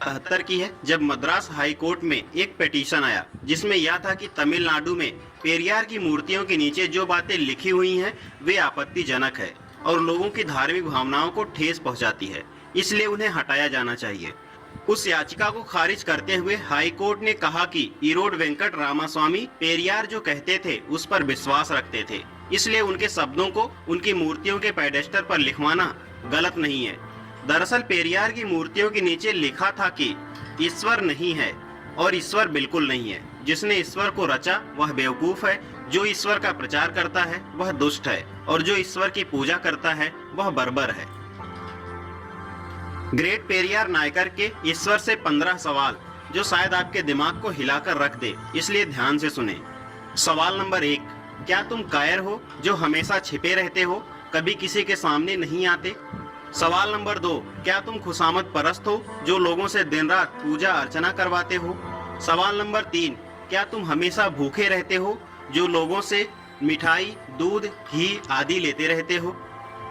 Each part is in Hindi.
1978 की है, जब मद्रास हाई कोर्ट में एक पिटीशन आया जिसमें यह था कि तमिलनाडु में पेरियार की मूर्तियों के नीचे जो बातें लिखी हुई हैं वे आपत्तिजनक है और लोगों की धार्मिक भावनाओं को ठेस पहुंचाती है, इसलिए उन्हें हटाया जाना चाहिए। उस याचिका को खारिज करते हुए हाई कोर्ट ने कहा कि ईरोड वेंकट रामास्वामी पेरियार जो कहते थे उस पर विश्वास रखते थे, इसलिए उनके शब्दों को उनकी मूर्तियों के पेडेस्टल पर लिखवाना गलत नहीं है। दरअसल पेरियार की मूर्तियों के नीचे लिखा था कि ईश्वर नहीं है और ईश्वर बिल्कुल नहीं है। जिसने ईश्वर को रचा वह बेवकूफ है, जो ईश्वर का प्रचार करता है वह दुष्ट है और जो ईश्वर की पूजा करता है वह बर्बर है। ग्रेट पेरियार नायकर के ईश्वर से 15 सवाल जो शायद आपके दिमाग को हिलाकर रख दे, इसलिए ध्यान से सुने। सवाल नंबर 1, क्या तुम कायर हो जो हमेशा छिपे रहते हो, कभी किसी के सामने नहीं आते? सवाल नंबर 2, क्या तुम खुशामद परस्त हो जो लोगों से दिन रात पूजा अर्चना करवाते हो? सवाल नंबर 3, क्या तुम हमेशा भूखे रहते हो जो लोगों से मिठाई, दूध, घी आदि लेते रहते हो?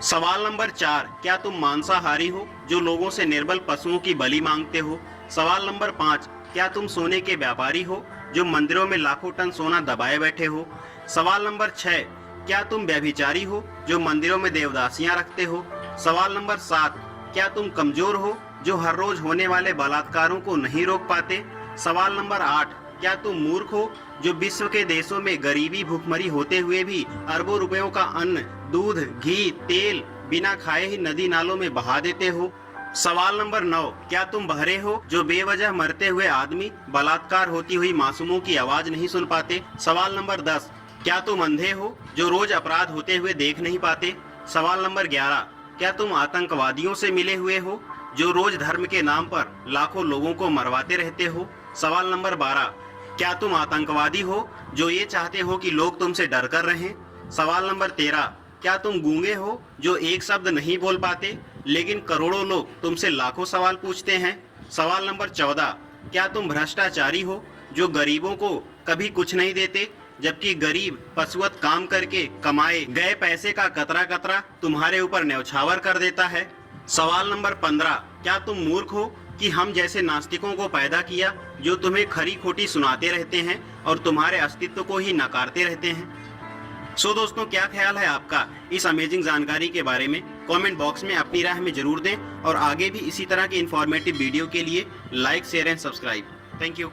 सवाल नंबर 4, क्या तुम मांसाहारी हो जो लोगों से निर्बल पशुओं की बलि मांगते हो? सवाल नंबर 5, क्या तुम सोने के व्यापारी हो जो मंदिरों में लाखों टन सोना दबाए बैठे हो? सवाल नंबर 6, क्या तुम व्यभिचारी हो जो मंदिरों में देवदासियां रखते हो? सवाल नंबर 7, क्या तुम कमजोर हो जो हर रोज होने वाले बलात्कारों को नहीं रोक पाते? सवाल नंबर 8, क्या तुम मूर्ख हो जो विश्व के देशों में गरीबी भूखमरी होते हुए भी अरबों रुपयों का अन्न, दूध, घी, तेल बिना खाए ही नदी नालों में बहा देते हो? सवाल नंबर 9, क्या तुम बहरे हो जो बेवजह मरते हुए आदमी, बलात्कार होती हुई मासूमों की आवाज नहीं सुन पाते? सवाल नंबर 10, क्या तुम अंधे हो जो रोज अपराध होते हुए देख नहीं पाते? सवाल नंबर 11, क्या तुम आतंकवादियों से मिले हुए हो जो रोज धर्म के नाम पर लाखों लोगों को मरवाते रहते हो? सवाल नंबर 12, क्या तुम आतंकवादी हो जो ये चाहते हो कि लोग तुमसे डर कर रहें? सवाल नंबर 13, क्या तुम गूंगे हो जो एक शब्द नहीं बोल पाते लेकिन करोड़ों लोग तुमसे लाखों सवाल पूछते हैं? सवाल नंबर 14, क्या तुम भ्रष्टाचारी हो जो गरीबों को कभी कुछ नहीं देते जबकि गरीब पशुवत काम करके कमाए गए पैसे का कतरा कतरा तुम्हारे ऊपर न्यौछावर कर देता है? सवाल नंबर 15, क्या तुम मूर्ख हो कि हम जैसे नास्तिकों को पैदा किया जो तुम्हें खरी खोटी सुनाते रहते हैं और तुम्हारे अस्तित्व को ही नकारते रहते हैं? सो दोस्तों, क्या ख्याल है आपका इस अमेजिंग जानकारी के बारे में? कमेंट बॉक्स में अपनी राय हमें जरूर दें और आगे भी इसी तरह के इंफॉर्मेटिव वीडियो के लिए like, share and subscribe. Thank you.